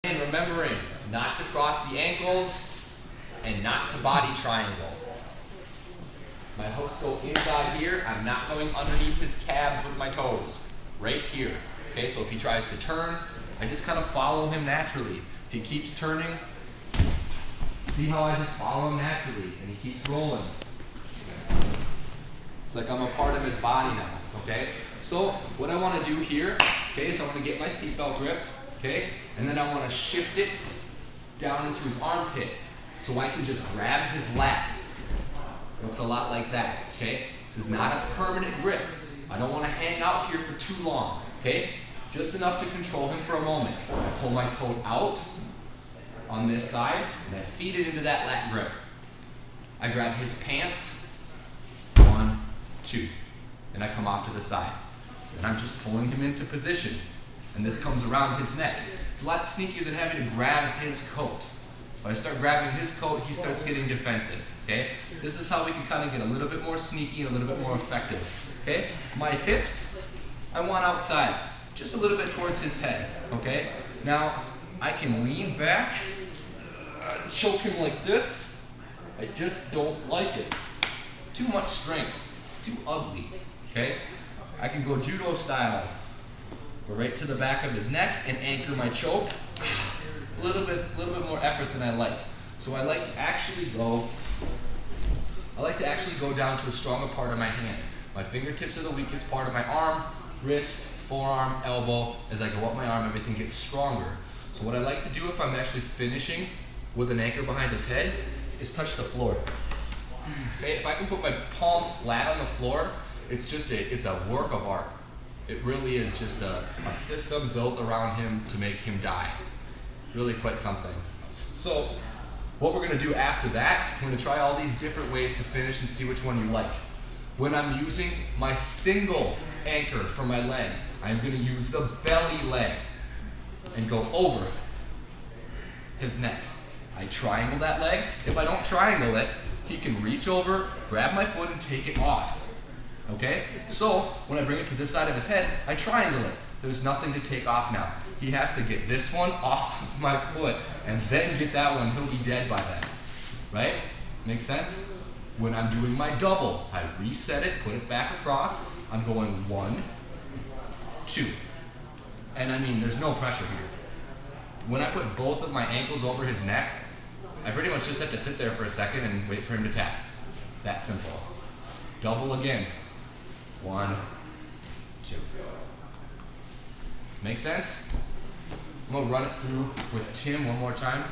And remembering not to cross the ankles and not to body triangle. My hooks go inside here. I'm not going underneath his calves with my toes. Right here. Okay, so if he tries to turn, I just kind of follow him naturally. If he keeps turning, see how I just follow him naturally and he keeps rolling. It's like I'm a part of his body now, okay? So what I want to do here, okay, is I want to get my seatbelt grip, okay? And then I want to shift it down into his armpit so I can just grab his lat. Looks a lot like that, okay? This is not a permanent grip. I don't want to hang out here for too long, okay? Just enough to control him for a moment. I pull my coat out on this side and I feed it into that lat grip. I grab his pants, 1, 2, and I come off to the side. And I'm just pulling him into position. And this comes around his neck. It's a lot sneakier than having to grab his coat. If I start grabbing his coat, he starts getting defensive, okay? This is how we can kind of get a little bit more sneaky and a little bit more effective, okay? My hips, I want outside, just a little bit towards his head, okay? Now, I can lean back, choke him like this. I just don't like it. Too much strength, it's too ugly, okay? I can go judo style, go right to the back of his neck and anchor my choke. A little bit more effort than I like. So I like to actually go down to a stronger part of my hand. My fingertips are the weakest part of my arm, wrist, forearm, elbow. As I go up my arm, everything gets stronger. So what I like to do if I'm actually finishing with an anchor behind his head is touch the floor. Okay, if I can put my palm flat on the floor, it's a work of art. It really is just a system built around him to make him die. Really quite something. So what we're going to do after that, we're going to try all these different ways to finish and see which one you like. When I'm using my single anchor for my leg, I'm going to use the belly leg and go over his neck. I triangle that leg. If I don't triangle it, he can reach over, grab my foot, and take it off. Okay? So when I bring it to this side of his head, I triangle it. There's nothing to take off now. He has to get this one off of my foot and then get that one. He'll be dead by then. Right? Make sense? When I'm doing my double, I reset it, put it back across. I'm going 1, 2. And I mean, there's no pressure here. When I put both of my ankles over his neck, I pretty much just have to sit there for a second and wait for him to tap. That simple. Double again. 1, 2. Make sense? I'm going to run it through with Tim one more time.